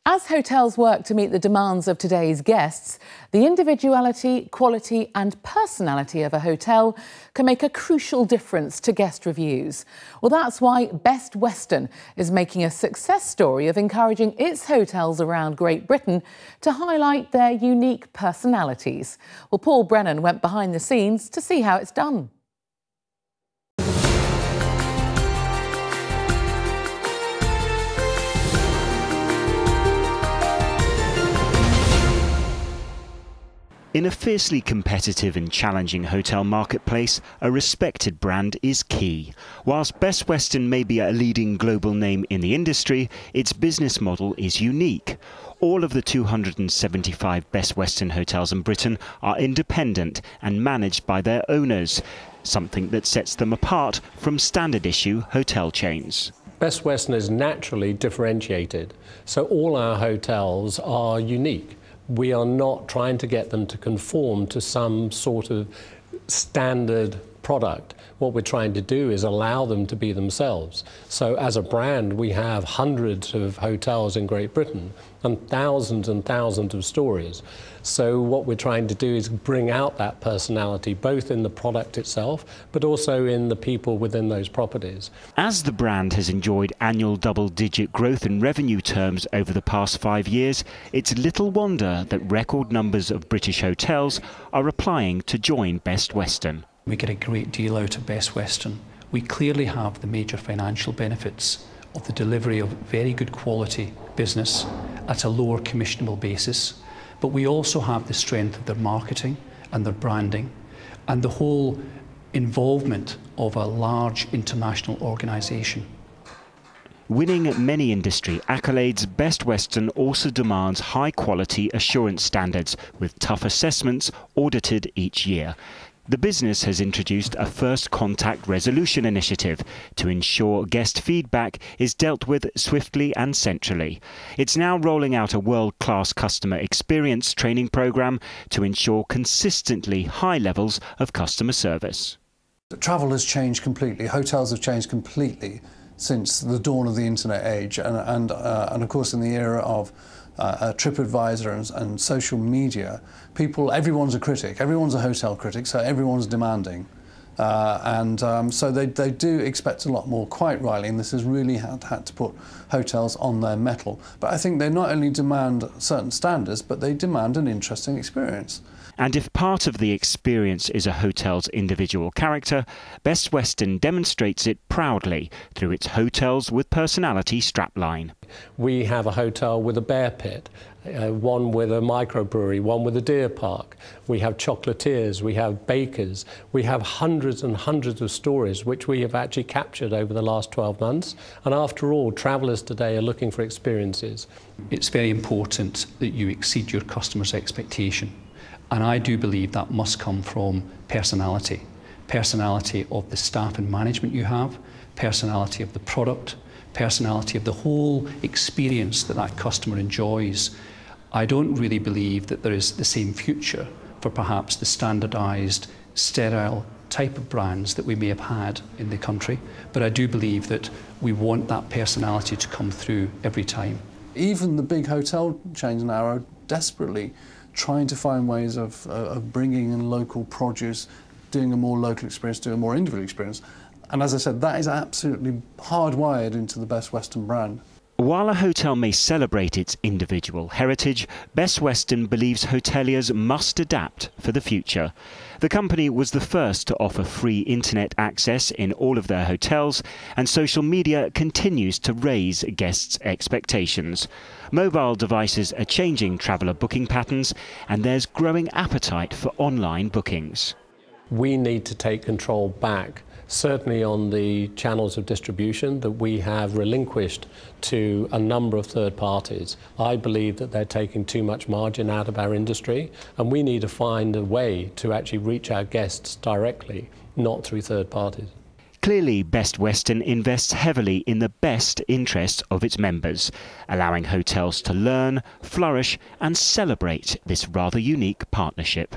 As hotels work to meet the demands of today's guests, the individuality, quality and personality of a hotel can make a crucial difference to guest reviews. Well, that's why Best Western is making a success story of encouraging its hotels around Great Britain to highlight their unique personalities. Well, Paul Brennan went behind the scenes to see how it's done. In a fiercely competitive and challenging hotel marketplace, a respected brand is key. Whilst Best Western may be a leading global name in the industry, its business model is unique. All of the 275 Best Western hotels in Britain are independent and managed by their owners, something that sets them apart from standard issue hotel chains. Best Western is naturally differentiated, so all our hotels are unique. We are not trying to get them to conform to some sort of standard product. What we're trying to do is allow them to be themselves. So as a brand, we have hundreds of hotels in Great Britain and thousands of stories. So what we're trying to do is bring out that personality, both in the product itself, but also in the people within those properties. As the brand has enjoyed annual double-digit growth in revenue terms over the past 5 years, it's little wonder that record numbers of British hotels are applying to join Best Western. We get a great deal out of Best Western. We clearly have the major financial benefits of the delivery of very good quality business at a lower commissionable basis, but we also have the strength of their marketing and their branding and the whole involvement of a large international organisation. Winning many industry accolades, Best Western also demands high-quality assurance standards with tough assessments audited each year. The business has introduced a first contact resolution initiative to ensure guest feedback is dealt with swiftly and centrally. It's now rolling out a world-class customer experience training program to ensure consistently high levels of customer service. Travel has changed completely. Hotels have changed completely since the dawn of the internet age, and of course in the era of TripAdvisor and social media, everyone's a critic, everyone's a hotel critic, so everyone's demanding. So they do expect a lot more, quite rightly, and this has really had to put hotels on their mettle. But I think they not only demand certain standards, but they demand an interesting experience. And if part of the experience is a hotel's individual character, Best Western demonstrates it proudly through its Hotels with Personality strapline. We have a hotel with a bear pit, one with a microbrewery, one with a deer park. We have chocolatiers, we have bakers, we have hundreds and hundreds of stories which we have actually captured over the last 12 months. And after all, travellers today are looking for experiences. It's very important that you exceed your customer's expectation. And I do believe that must come from personality. Personality of the staff and management you have, personality of the product, personality of the whole experience that customer enjoys. I don't really believe that there is the same future for perhaps the standardised, sterile type of brands that we may have had in the country, but I do believe that we want that personality to come through every time. Even the big hotel chains now are desperately trying to find ways of bringing in local produce, doing a more local experience, doing a more individual experience. And as I said, that is absolutely hardwired into the Best Western brand. While a hotel may celebrate its individual heritage, Best Western believes hoteliers must adapt for the future. The company was the first to offer free internet access in all of their hotels, and social media continues to raise guests' expectations. Mobile devices are changing traveller booking patterns, and there's growing appetite for online bookings. We need to take control back, certainly on the channels of distribution that we have relinquished to a number of third parties. I believe that they're taking too much margin out of our industry, and we need to find a way to actually reach our guests directly, not through third parties. Clearly, Best Western invests heavily in the best interests of its members, allowing hotels to learn, flourish and celebrate this rather unique partnership.